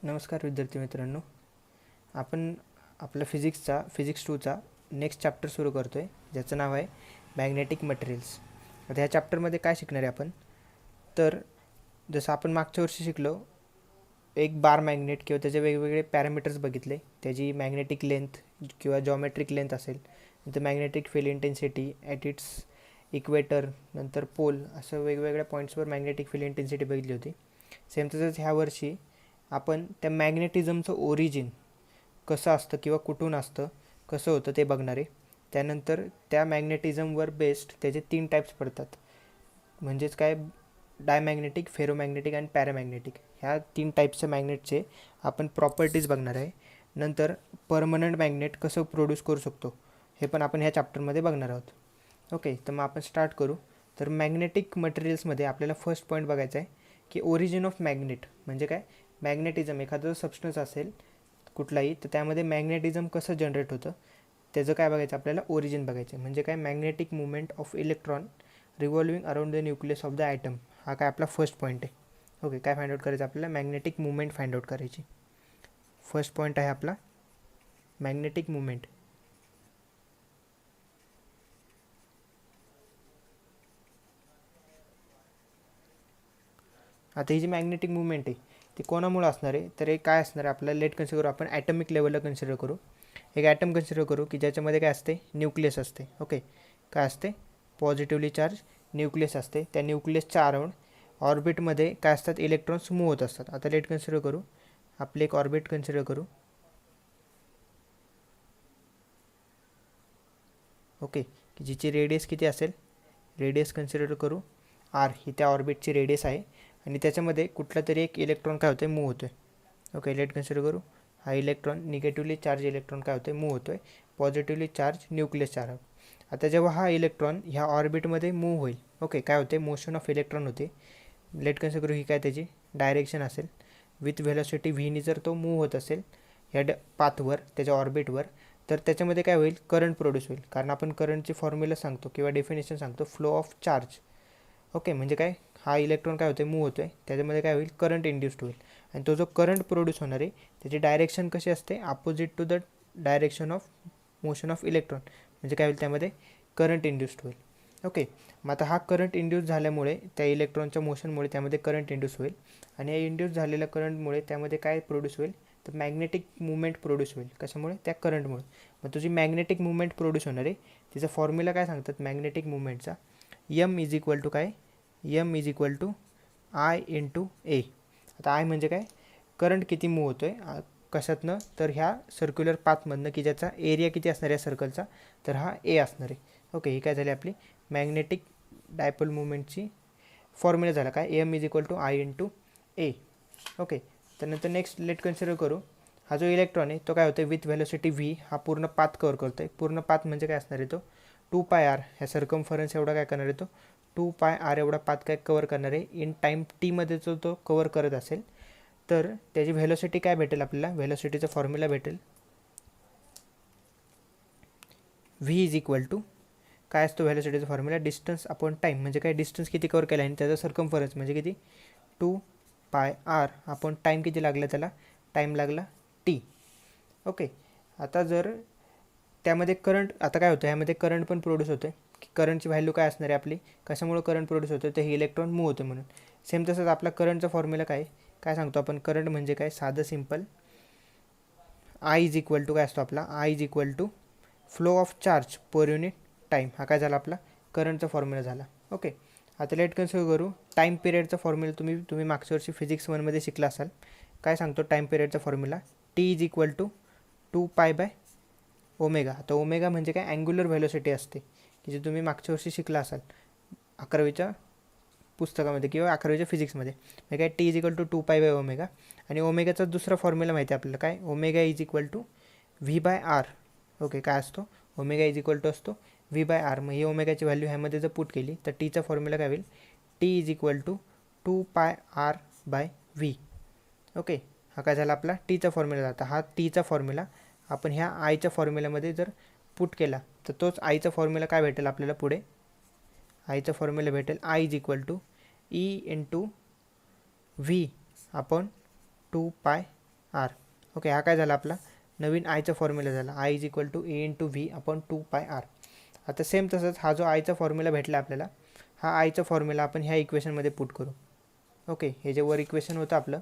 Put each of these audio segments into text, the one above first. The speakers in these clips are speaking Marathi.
नमस्कार विद्यार्थी मित्रांनो, आपण आपला फिजिक्स 2चा नेक्स्ट चॅप्टर सुरू करतो आहे, ज्याचं नाव आहे मॅग्नेटिक मटेरियल्स. आता ह्या चॅप्टरमध्ये काय शिकणार आहे आपण, तर जसं आपण मागच्या वर्षी शिकलो, एक बार मॅग्नेट किंवा त्याचे वेगवेगळे पॅरामीटर्स बघितले, त्याची मॅग्नेटिक लेंथ किंवा जॉमेट्रिक लेंथ असेल, नंतर magnetic field intensity at its equator, नंतर पोल, असं वेगवेगळ्या पॉईंट्सवर मॅग्नेटिक फील्ड इंटेन्सिटी बघितली होती. सेम तसंच ह्या वर्षी आपण त्या मॅग्नेटिझमचं ओरिजिन कसं असतं किंवा कुठून असतं, कसं होतं ते बघणार आहे. त्यानंतर त्या मॅग्नेटिझमवर बेस्ड त्याचे 3 टाईप्स पडतात, म्हणजेच काय, डायमॅग्नेटिक, फेरोमॅग्नेटिक आणि पॅरामॅग्नेटिक. ह्या 3 टाईप्सच्या मॅग्नेटचे आपण प्रॉपर्टीज बघणार आहे. नंतर परमनंट मॅग्नेट कसं प्रोड्यूस करू शकतो हे पण आपण ह्या चॅप्टरमध्ये बघणार आहोत. ओके, तर मग आपण स्टार्ट करू. तर मॅग्नेटिक मटेरियल्समध्ये आपल्याला फर्स्ट पॉईंट बघायचा आहे की ओरिजिन ऑफ मॅग्नेट म्हणजे काय. मॅग्नेटिझम, एखादं सबस्टन्स असेल कुठलाही, तर त्यामध्ये मॅग्नेटिझम कसं जनरेट होतं त्याचं काय बघायचं आपल्याला, ओरिजिन बघायचं. म्हणजे काय, magnetic movement of electron revolving around the nucleus of the atom. हा काय आपला फर्स्ट पॉईंट आहे. ओके, काय फाइंड आउट करायचं आपल्याला, मॅग्नेटिक मुवमेंट फाइंड आउट करायची. फर्स्ट पॉईंट आहे आपला मॅग्नेटिक मुवमेंट. आता ही जी मॅग्नेटिक मुवमेंट आहे ती कोणामुळे असणार आहे, तर हे काय असणार आहे आपल्याला, लेट कन्सिडर करू, आपण ॲटमिक लेवलला कन्सिडर करू. एक ॲटम कन्सिडर करू की ज्याच्यामध्ये काय असते, न्यूक्लियस असते. ओके, काय असते, पॉझिटिव्हली चार्ज न्यूक्लियस असते. त्या न्यूक्लियसच्या अराउंड ऑर्बिटमध्ये काय असतात, इलेक्ट्रॉन्स मूव्ह होत असतात. आता लेट कन्सिडर करू, आपले एक ऑर्बिट कन्सिडर करू. ओके, की जिची रेडियस किती असेल, रेडियस कन्सिडर करू आर, ही त्या ऑर्बिटची रेडियस आहे. आणि त्याच्यामध्ये कुठला तरी एक इलेक्ट्रॉन काय होतं, मूव्ह होतो आहे. ओके, लेट कन्सिडर करू, हा इलेक्ट्रॉन, निगेटिव्हली चार्ज इलेक्ट्रॉन काय होतं, मूव्ह होतो आहे पॉझिटिव्हली चार्ज न्यूक्लियसच्या अराउंड. आता जेव्हा हा इलेक्ट्रॉन ह्या ऑर्बिटमध्ये मूव्ह होईल, ओके, काय होते, मोशन ऑफ इलेक्ट्रॉन होते. लेट कन्सिडर करू, ही काय त्याची डायरेक्शन असेल. विथ व्हेलॉसिटी व्हीनी जर तो मूव्ह होत असेल ह्या पाथवर, त्याच्या ऑर्बिटवर, तर त्याच्यामध्ये काय होईल, करंट प्रोड्यूस होईल. कारण आपण करंटची फॉर्म्युला सांगतो किंवा डेफिनेशन सांगतो, फ्लो ऑफ चार्ज. ओके, म्हणजे काय, हा इलेक्ट्रॉन काय होते, मूव्ह होतो आहे, त्याच्यामध्ये काय होईल, करंट इंड्यूस्ड होईल. आणि तो जो करंट प्रोड्यूस होणार आहे त्याची डायरेक्शन कशी असते, opposite to the direction of motion of electron. म्हणजे काय होईल, त्यामध्ये करंट इंड्यूस्ड होईल. ओके, मग आता हा करंट इंड्यूस झाल्यामुळे त्या इलेक्ट्रॉनच्या मोशनमुळे त्यामध्ये करंट इंड्यूस होईल. आणि या इंड्यूस झालेल्या करंटमुळे त्यामध्ये काय प्रोड्यूस होईल, तर मॅग्नेटिक मुवमेंट प्रोड्यूस होईल. कशामुळे, त्या करंटमुळे. मग तुझी मॅग्नेटिक मुवमेंट प्रोड्यूस होणार आहे, तिचा फॉर्म्युला काय सांगतात मॅग्नेटिक मुवमेंटचा, एम इज इक्वल टू काय, M is equal to I into A. आता आय म्हणजे काय, करंट किती मूव्ह होतो आहे कशातनं, तर ह्या सर्क्युलर पाथमधनं, की ज्याचा एरिया किती असणार आहे सर्कलचा, तर हा ए असणार आहे. ओके, ही काय झाली आपली मॅग्नेटिक डायपोल मुवमेंटची फॉर्म्युला झाला, काय, M is equal to I into A. Okay, त्यानंतर नेक्स्ट लेट कन्सिडर करू, हा जो इलेक्ट्रॉन आहे तो काय होतो, विथ व्हेलोसिटी व्ही हा पूर्ण पाथ कव्हर करतो आहे. पूर्ण पाथ म्हणजे काय असणार आहे, तो 2πr, ह्या सर्कमफरन्स एवढा काय करणार आहे, तो 2πr एवढा पाथ काय कवर करणार आहे. इन टाईम टीमध्ये जो तो कवर करत असेल तर त्याची व्हेलोसिटी काय भेटेल आपल्याला, व्हेलोसिटीचा फॉर्म्युला भेटेल, व्ही इज इक्वल टू काय असतो व्हेलोसिटीचा फॉर्म्युला, डिस्टन्स अपॉन टाईम. म्हणजे काय, डिस्टन्स किती कवर केला आणि त्याचा सर्कमफरन्स म्हणजे किती, 2πr अपॉन टाईम किती लागला त्याला, टाईम लागला टी. ओके, आता जर त्यामध्ये करंट, आता काय होतं, ह्यामध्ये करंट पण प्रोड्यूस होतं आहे. करंटची व्हॅल्यू काय असणार आहे आपली, कशामुळे करंट प्रोड्यूस होतं, तर हे इलेक्ट्रॉन मूव्ह होते म्हणून. सेम तसंच आपला करंटचा फॉर्म्युला काय, काय सांगतो आपण, करंट म्हणजे काय, साधं simple, I is equal to काय असतो आपला, I is equal to flow of charge per unit time. हा काय झाला आपला करंटचा फॉर्म्युला झाला. ओके, आता लेट कन्सिडर करू टाईम पिरियडचा फॉर्म्युला. तुम्ही मागच्या वर्षी फिजिक्स 1मध्ये शिकला असाल. काय सांगतो टाईम पिरियडचा formula, T is equal to 2π/, omega. आता ओमेगा म्हणजे काय, अँग्युलर व्हेलोसिटी असते, की जे तुम्ही मागच्या वर्षी शिकला असाल 11वीच्या पुस्तकामध्ये किंवा 11वीच्या फिजिक्समध्ये. म्हणजे काय, टी इज इक्वल टू 2π/ओमेगा. आणि ओमेगाचा दुसरा फॉर्म्युला माहिती आहे आपल्याला, काय, omega is equal to v/r. Okay, काय असतो, ओमेगा इज इक्वल टू असतो v/r. मग ही ओमेगाची व्हॅल्यू ह्यामध्ये जर पुट केली तर टीचा फॉर्म्युला काय होईल, T is equal to 2πr/v. Okay, हा काय झाला आपला टीचा फॉर्म्युला जाता. हा टीचा फॉर्म्युला आपण ह्या आयच्या फॉर्म्युल्यामध्ये जर पुट केला तर तोच आयचा फॉर्म्युला काय भेटेल आपल्याला पुढे, आयचा फॉर्म्युला भेटेल I is equal to E into V upon 2πr. R. Okay, हा काय झाला आपला नवीन आयचा फॉर्म्युला झाला. I is equal to A into V upon 2πr. आता सेम तसंच हा जो आयचा फॉर्म्युला भेटला आपल्याला, हा आयचा फॉर्म्युला आपण ह्या इक्वेशनमध्ये पुट करू. ओके, हे जे वर इक्वेशन होतं आपलं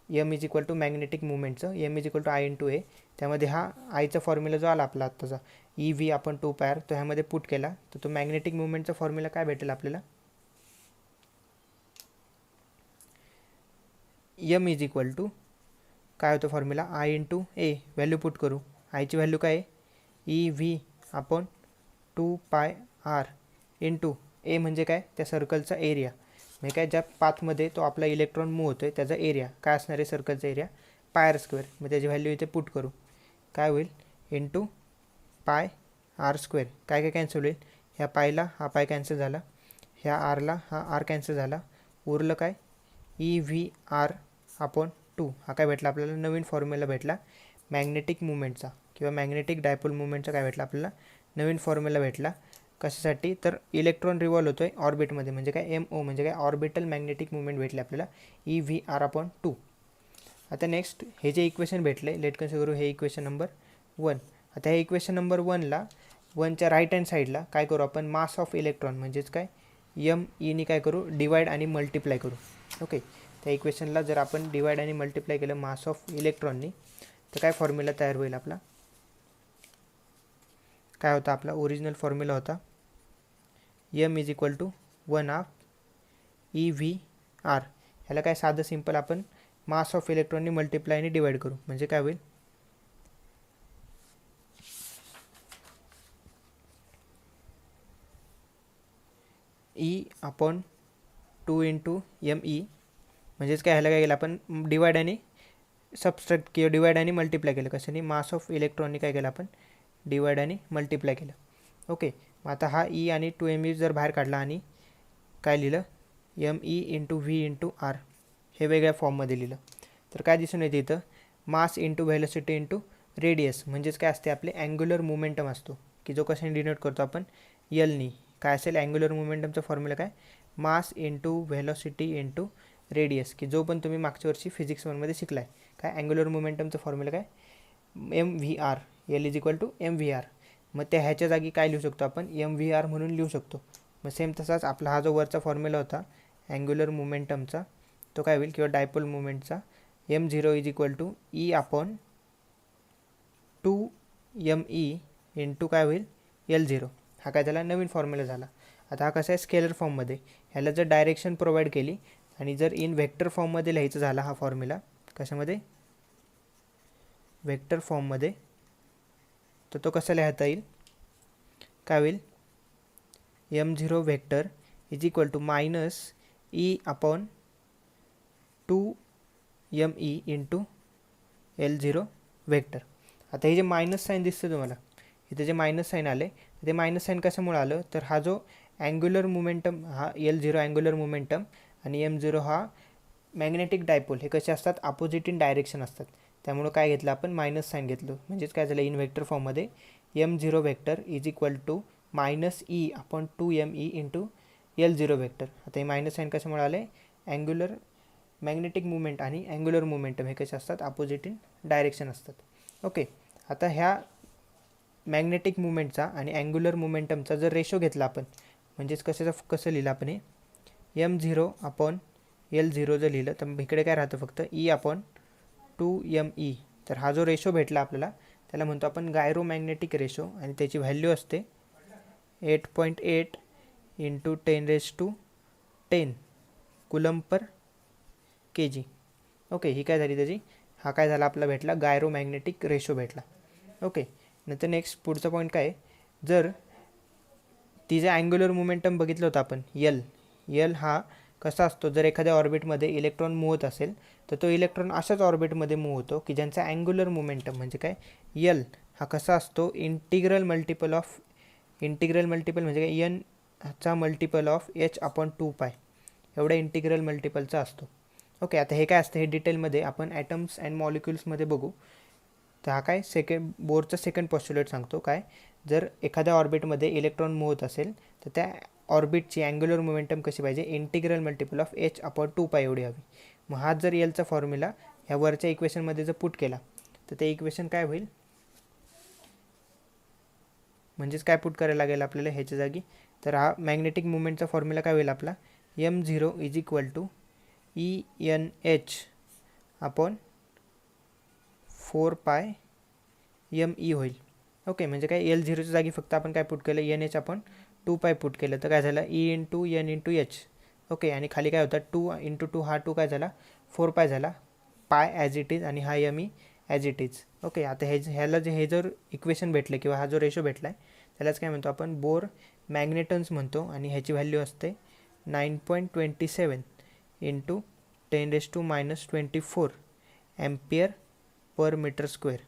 M is equal to magnetic मुवमेंटचं, M is equal to I into A, त्यामध्ये हा आयचा फॉर्म्युला जो आला आपला आत्ताचा ई व्ही आपण 2πr, तो ह्यामध्ये पुट केला तर तो मॅग्नेटिक मुवमेंटचा फॉर्म्युला काय भेटेल आपल्याला, एम इज इक्वल टू काय होतं formula I into A, value put करू. आयची व्हॅल्यू काय आहे E V upon 2πr into A म्हणजे काय त्या सर्कलचा एरिया, म्हणजे काय ज्या पाथमध्ये तो आपला इलेक्ट्रॉन मूव्ह होतो आहे त्याचा एरिया काय असणार आहे, सर्कलचा एरिया πr स्क्वेअर. मग त्याची व्हॅल्यू इथे पुट करू, काय होईल इंटू πr². काय काय कॅन्सल होईल, ह्या पायला हा पाय कॅन्सल झाला, ह्या आरला हा आर कॅन्सल झाला, उरलं काय ई व्ही आर अपॉन 2. हा काय भेटला आपल्याला नवीन फॉर्म्युला भेटला मॅग्नेटिक मुवमेंटचा किंवा मॅग्नेटिक डायपोल मुवमेंटचा. काय भेटला आपल्याला नवीन फॉर्म्युला भेटला. कशासाठी तर इलेक्ट्रॉन रिव्हॉल्व होतो आहे ऑर्बिटमध्ये, म्हणजे काय एम ओ म्हणजे काय ऑर्बिटल मॅग्नेटिक मुवमेंट भेटले आपल्याला ई व्ही आर अपॉन 2. आता नेक्स्ट हे जे इक्वेशन भेटले लेट कन्सिडर करू, हे इक्वेशन नंबर 1. आता हे इक्वेशन नंबर 1ला 1च्या राईट हँड साईडला काय करू आपण मास ऑफ इलेक्ट्रॉन म्हणजेच काय एम ईनी काय करू डिवाइड आणि मल्टिप्लाय करू. ओके, त्या इक्वेशनला जर आपण डिवाइड आणि मल्टिप्लाय केलं मास ऑफ इलेक्ट्रॉननी तर काय फॉर्म्युला तयार होईल आपला, काय होता आपला ओरिजिनल फॉर्म्युला होता M is equal to 1/2 E V R. ह्याला काय साधं सिंपल आपण मास ऑफ इलेक्ट्रॉननी मल्टिप्लाय आणि डिवाइड करू, म्हणजे काय होईल E upon 2 into M E, म्हणजेच काय ह्याला काय केलं आपण डिवाइड आणि सबस्ट्रॅक्ट किंवा डिवाइड आणि मल्टिप्लाय केलं. कशाने मास ऑफ इलेक्ट्रॉननी काय केलं आपण डिवाइड आणि मल्टिप्लाय केलं. ओके, मग आता हा ई आणि 2m जर बाहेर काढला आणि काय लिहिलं M E into V into R, हे वेगळ्या फॉर्ममध्ये लिहिलं तर काय दिसून येते इथं mass into velocity into radius, म्हणजेच काय असते आपले अँग्युलर मोमेंटम असतो की जो कशाने डिनोट करतो आपण एलनी. काय असेल अँग्युलर मोमेंटमचा फॉर्म्युला काय मास इंटू व्हेलोसिटी इंटू रेडियस, की जो पण तुम्ही मागच्या वर्षी फिजिक्स 1मध्ये शिकलाय. काय अँग्युलर मोमेंटमचं फॉर्म्युला काय M V R, L is equal to M V R. मग त्या ह्याच्या जागी काय लिहू शकतो आपण एम व्ही आर म्हणून लिहू शकतो. मग सेम तसाच आपला हा जो वरचा फॉर्म्युला होता अँग्युलर मोमेंटमचा तो काय होईल किंवा डायपोल मुवमेंटचा m0 is equal to E upon 2me into काय होईल L0. हा काय झाला नवीन फॉर्म्युला झाला. आता हा कसा आहे स्केलर फॉर्ममध्ये, ह्याला जर डायरेक्शन प्रोव्हाइड केली आणि जर इन व्हेक्टर फॉर्ममध्ये लिहायचं झाला हा फॉर्म्युला कशामध्ये व्हेक्टर फॉर्ममध्ये, तर तो कसा लिहिता येईल काय होईल m0 vector is equal to minus E upon 2me into L0 vector. आता हे जे मायनस साईन दिसतं तुम्हाला इथे जे मायनस साईन आले ते मायनस साईन कशामुळे आलं तर हा जो अँग्युलर मोमेंटम हा L0 अँग्युलर मोमेंटम आणि m0 हा मॅग्नेटिक डायपोल हे कसे असतात अपोजिट इन डायरेक्शन असतात. त्यामुळं काय घेतलं आपण मायनस साईन घेतलं, म्हणजेच काय झालं इन व्हेक्टर फॉर्ममध्ये m0 vector is equal to minus E upon 2me into L0 vector. आता हे मायनस साईन कशामुळे आले अँग्युलर मॅग्नेटिक मुवमेंट आणि अँग्युलर मोमेंटम हे कसे असतात अपोजिट इन डायरेक्शन असतात. ओके, आता ह्या मॅग्नेटिक मुवमेंटचा आणि अँग्युलर मोमेंटमचा जर रेशो घेतला आपण म्हणजेच कसं लिहिलं आपण हे m0 अपॉन L0 जर लिहिलं तर इकडे काय राहतं फक्त ई अपॉन 2me. तर हा जो रेशो भेटला आपल्याला त्याला म्हणतो आपण गायरोमॅग्नेटिक रेशो आणि त्याची व्हॅल्यू असते 8.8 into 10⁻10 coulomb per kg. Okay, ही काय झाली त्याची हा काय झाला आपला भेटला गायरोमॅग्नेटिक रेशो भेटला. ओके, नंतर नेक्स्ट पुढचा पॉईंट काय जर तिचं अँग्युलर मोमेंटम बघितलं होतं आपण यल हा कसा असतो जर एखाद्या ऑर्बिटमध्ये इलेक्ट्रॉन मूव्ह होत असेल तर तो इलेक्ट्रॉन अशाच ऑर्बिटमध्ये मूव्ह होतो की ज्यांचा अँग्युलर मोमेंटम म्हणजे काय यल हा कसा असतो इंटिग्रल मल्टिपल म्हणजे काय एन चा मल्टिपल ऑफ h अपॉन 2π एवढ्या इंटिग्रल मल्टिपलचा असतो. ओके, आता हे काय असतं हे डिटेलमध्ये आपण ॲटम्स अँड मॉलिक्युल्समध्ये बघू. तर हा काय बोरचा सेकंड पॉस्ट्युलेट सांगतो काय जर एखाद्या ऑर्बिटमध्ये इलेक्ट्रॉन मूव्ह होत असेल तर त्या ऑर्बिटची अँग्युलर मोमेंटम कशी पाहिजे integral multiple of h upon 2π एवढी हवी. मग हा जर एलचा फॉर्म्युला ह्या वरच्या इक्वेशनमध्ये जर पुट केला तर ते इक्वेशन काय होईल, म्हणजेच काय पुट करायला लागेल आपल्याला ह्याच्या जागी, तर हा मॅग्नेटिक मुवमेंटचा फॉर्म्युला काय होईल आपला, m0 is equal to ENH upon 4 me होईल. ओके, म्हणजे काय L0च्या जागी फक्त आपण काय पुट केलं, NH आपण 2 पुट केलं, तर काय झालं E into N into H. Okay, आणि खाली काय होता 2 इंटू 2, हा 2 काय झाला 4 झाला, पाय ॲज इट इज आणि हा me as it is. Okay, आता ह्याला हे जर इक्वेशन भेटलं किंवा हा जो रेशो भेटला आहे त्यालाच काय म्हणतो आपण, बोर मॅग्नेटन्स म्हणतो, आणि ह्याची व्हॅल्यू असते 9.27 into 10⁻⁻24 ampere per metre square.